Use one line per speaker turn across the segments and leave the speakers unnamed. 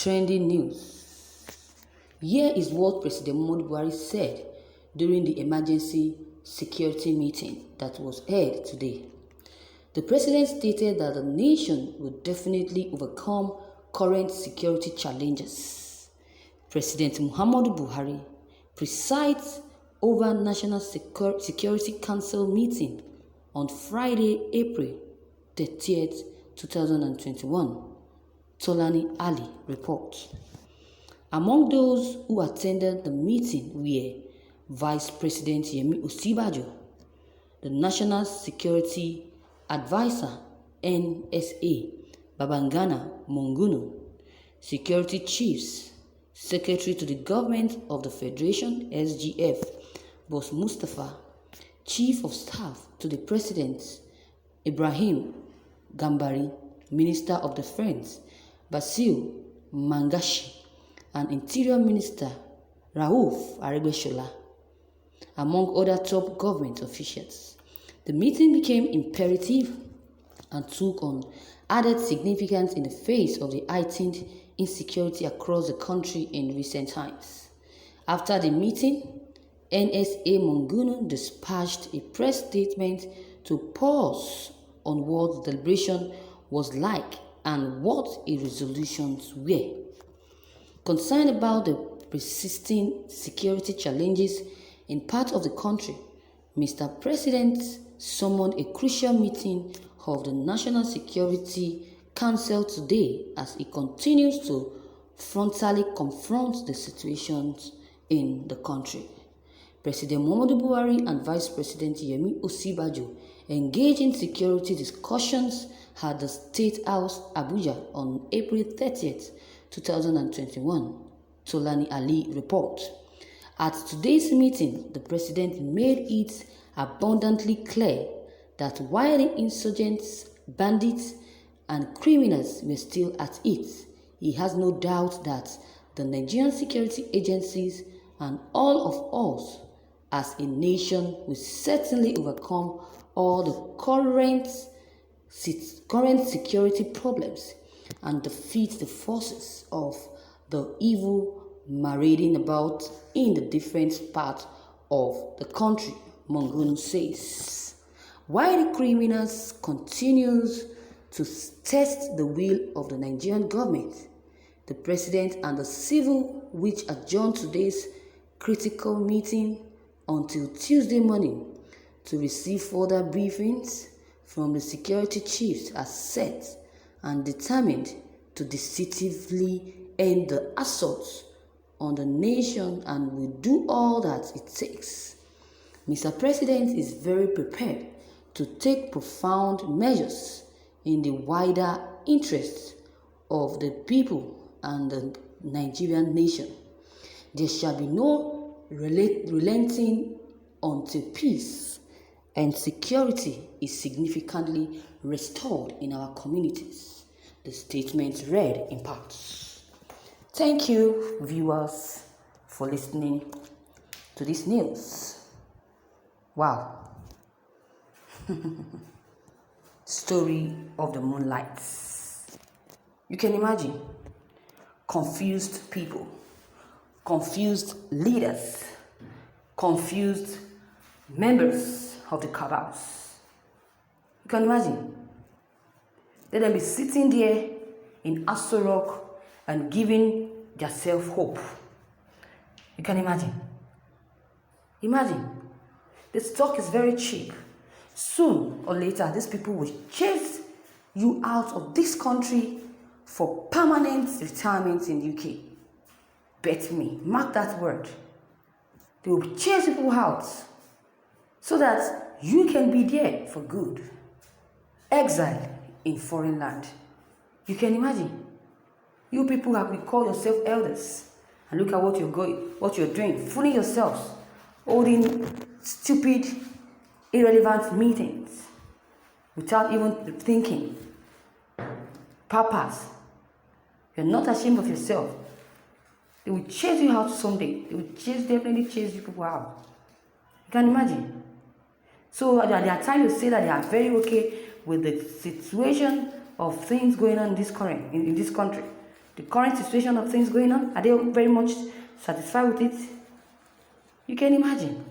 Trending news. Here is what President Buhari said during the emergency security meeting that was held today. The president stated that the nation will definitely overcome current security challenges. President Muhammadu Buhari presides over National Security Council meeting on Friday, April 30th, 2021. Tolani Ali reports. Among those who attended the meeting were Vice President Yemi Osibajo, the National Security Advisor NSA Babangana Monguno, Security Chiefs, Secretary to the Government of the Federation SGF Boss Mustafa, Chief of Staff to the President Ibrahim Gambari, Minister of Defense Basil Mangashi, and Interior Minister Rauf Aregbesola, among other top government officials. The meeting became imperative and took on added significance in the face of the heightened insecurity across the country in recent times. After the meeting, NSA Monguno dispatched a press statement to pause on what the deliberation was like and what its resolutions were. Concerned about the persisting security challenges in part of the country, Mr. President summoned a crucial meeting of the National Security Council today as he continues to frontally confront the situations in the country. President Muhammadu Buhari and Vice President Yemi Osibajo engaged in security discussions at the State House, Abuja, on April 30th, 2021, Tolani Ali reports. At today's meeting, the President made it abundantly clear that while the insurgents, bandits, and criminals were still at it, he has no doubt that the Nigerian security agencies and all of us as a nation will certainly overcome all the current security problems and defeat the forces of the evil marading about in the different parts of the country, Monguno says. While the criminals continues to test the will of the Nigerian government, the president and the civil which adjourned today's critical meeting until Tuesday morning to receive further briefings from the security chiefs are set and determined to decisively end the assaults on the nation and will do all that it takes. Mr. President is very prepared to take profound measures in the wider interests of the people and the Nigerian nation. There shall be no relenting until peace and security is significantly restored in our communities, the statement read in parts. Thank you, viewers, for listening to this news. Wow. Story of the moonlight. You can imagine confused people, confused leaders, confused members of the cabals. You can imagine. Let them be sitting there in Aso Rock and giving themselves hope. You can imagine. Imagine. This talk is very cheap. Soon or later, these people will chase you out of this country for permanent retirement in the UK. Bet me, mark that word. They will chase people out so that you can be there for good. Exile in foreign land. You can imagine. You people have been called yourself elders, and look at what you're doing, fooling yourselves, holding stupid, irrelevant meetings without even thinking. Purpose. You're not ashamed of yourself. They will chase you out someday. They will definitely chase you people out. You can imagine. So they are trying to say that they are very okay with the situation of things going on in this country. the current situation of things going on? Are they very much satisfied with it? You can imagine.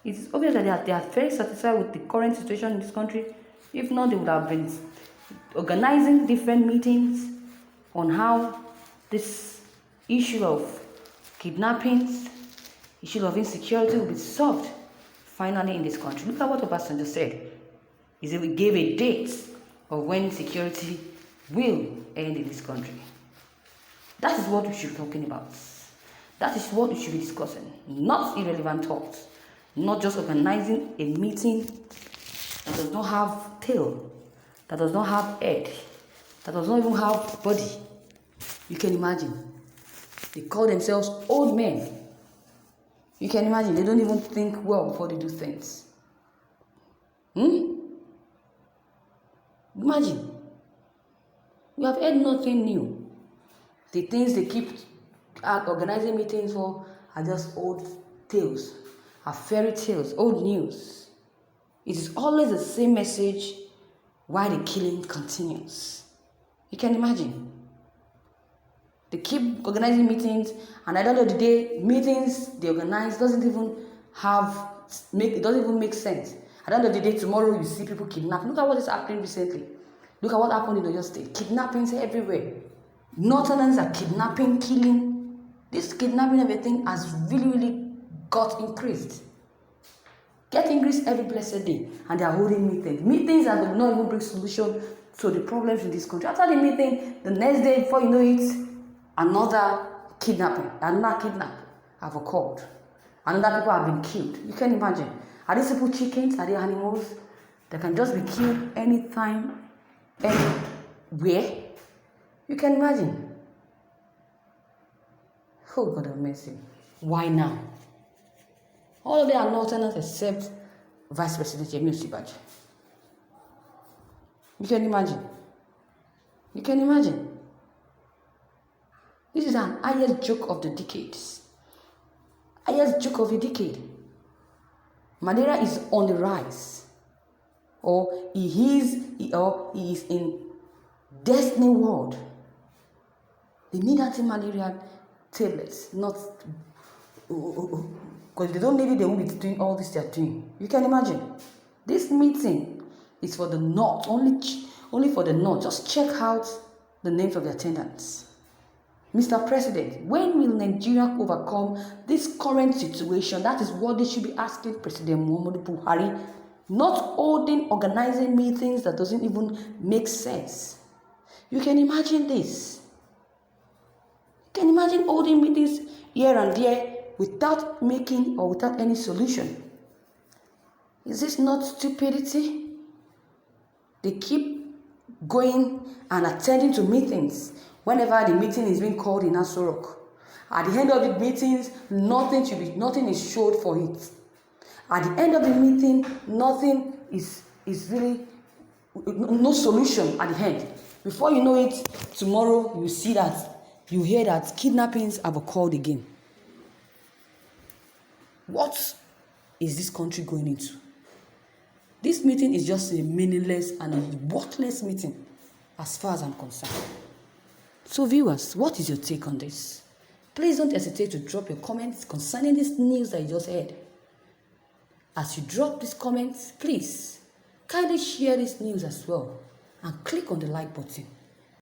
It's obvious that they are very satisfied with the current situation in this country. If not, they would have been organizing different meetings on how this issue of kidnappings, issue of insecurity will be solved finally in this country. Look at what Obasanjo said. He said we gave a date of when security will end in this country. That is what we should be talking about. That is what we should be discussing. Not irrelevant thoughts. Not just organizing a meeting that does not have tail, that does not have head, that does not even have body. You can imagine. They call themselves old men. You can imagine. They don't even think well before they do things. Imagine. We have heard nothing new. The things they keep organizing meetings for are just old tales, are fairy tales, old news. It is always the same message while the killing continues. You can imagine. They keep organizing meetings, and at the end of the day, meetings they organize doesn't even make sense. At the end of the day, tomorrow you see people kidnapped. Look at what is happening recently. Look at what happened in Oyo State. Kidnappings everywhere. Northerners are kidnapping, killing. This kidnapping everything has really got increased. Get increased every blessed day, and they are holding meetings. Meetings that will not even bring solution to the problems in this country. After the meeting, the next day, before you know it, another kidnapping, another kidnap have occurred. Another people have been killed. You can imagine. Are these people chickens? Are they animals? They can just be killed anytime, anywhere. You can imagine. Oh, God have mercy. Why now? All of them are Northerners except Vice President Yemi Osinbajo. You can imagine. You can imagine. This is an highest joke of the decades. Highest joke of the decade. Malaria is on the rise. Or he is in destiny world. They need anti-malaria tablets, not because they don't need it, they won't be doing all this they are doing. You can imagine. This meeting is for the North, only for the North. Just check out the names of the attendants. Mr. President, when will Nigeria overcome this current situation? That is what they should be asking President Muhammadu Buhari. Not holding, organizing meetings that doesn't even make sense. You can imagine this. You can imagine holding meetings here and there without making or without any solution. Is this not stupidity? They keep going and attending to meetings whenever the meeting is being called in Aso Rock. At the end of the meetings, nothing is showed for it. At the end of the meeting, nothing is really, no solution at the end. Before you know it, tomorrow you hear that kidnappings have occurred again. What is this country going into? This meeting is just a meaningless and a worthless meeting as far as I'm concerned. So viewers, what is your take on this? Please don't hesitate to drop your comments concerning this news that you just heard. As you drop these comments, please kindly share this news as well and click on the like button.